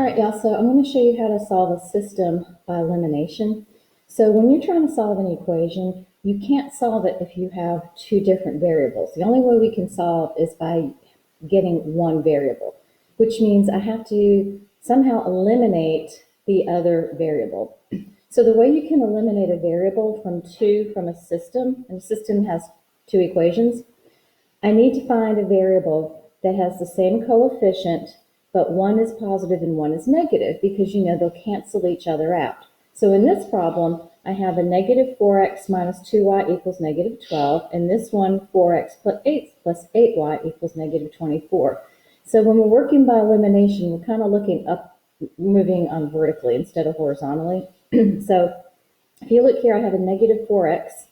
All right, y'all, so I'm going to show you how to solve a system by elimination. So when you're trying to solve an equation, you can't solve it if you have two different variables. The only way we can solve is by getting one variable, which means I have to somehow eliminate the other variable. So the way you can eliminate a variable from a system, and a system has two equations, I need to find a variable that has the same coefficient, but one is positive and one is negative, because you know they'll cancel each other out. So in this problem, I have a negative 4x minus 2y equals negative 12, and this one, 4x plus 8y equals negative 24. So when we're working by elimination, we're kind of looking up, moving on vertically instead of horizontally. So if you look here, I have a negative 4x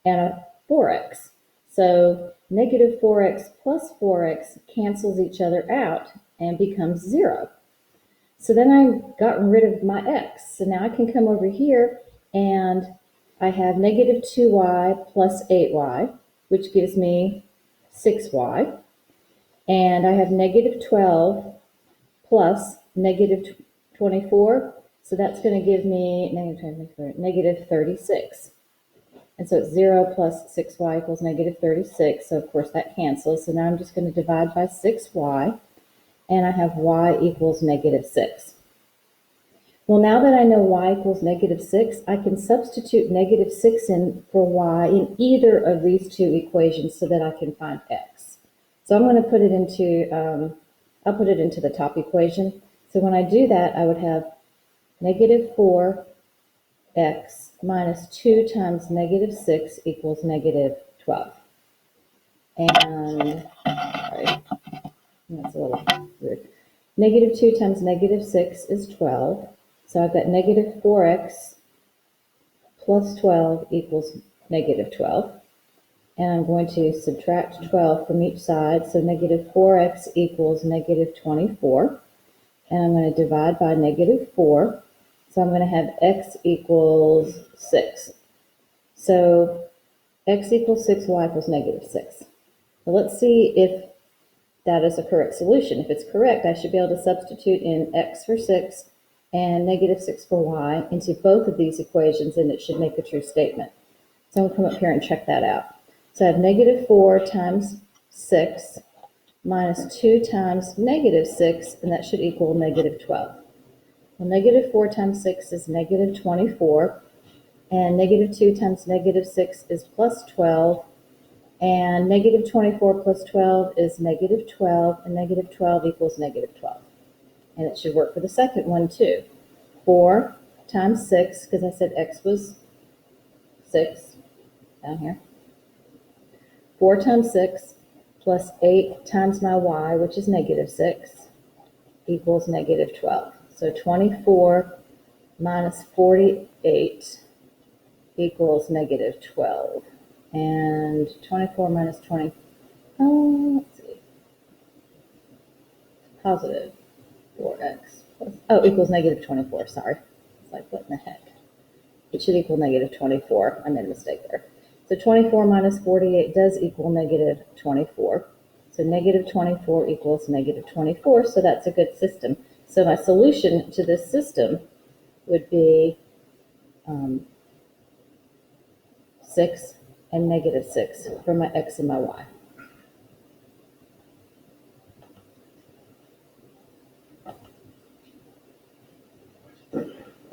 and a 4x. So negative 4x plus 4x cancels each other out and becomes 0. So then I've gotten rid of my x. So now I can come over here and I have negative 2y plus 8y, which gives me 6y. And I have negative 12 plus negative 24. So that's going to give me negative 36. And so it's 0 plus 6y equals negative 36. So of course that cancels. So now I'm just going to divide by 6y. And I have y equals negative 6. Well, now that I know y equals negative 6, I can substitute negative 6 in for y in either of these two equations so that I can find x. So I'm going to put it into, I'll put it into the top equation. So when I do that, I would have negative 4x minus 2 times negative 6 equals negative 12. And, sorry, that's a little weird. Negative 2 times negative 6 is 12. So I've got negative 4x plus 12 equals negative 12. And I'm going to subtract 12 from each side. So negative 4x equals negative 24. And I'm going to divide by negative 4. So I'm going to have x equals 6. So x equals 6, y equals negative 6. So let's see if that is a correct solution. If it's correct, I should be able to substitute in x for 6 and negative 6 for y into both of these equations, and it should make a true statement. So I'm going to come up here and check that out. So I have negative 4 times 6 minus 2 times negative 6, and that should equal negative 12. Well, negative 4 times 6 is negative 24, and negative 2 times negative 6 is plus 12, and negative 24 plus 12 is negative 12, and negative 12 equals negative 12. And it should work for the second one too. 4 times 6, because I said x was 6 down here. 4 times 6 plus 8 times my y, which is negative 6, equals negative 12. So 24 minus 48 equals negative 12. And 24 minus 20, let's see, positive 4x plus, equals negative 24, sorry. It's like, what in the heck? It should equal negative 24. I made a mistake there. So 24 minus 48 does equal negative 24. So negative 24 equals negative 24, so that's a good system. So my solution to this system would be 6 and negative 6 for my x and my y.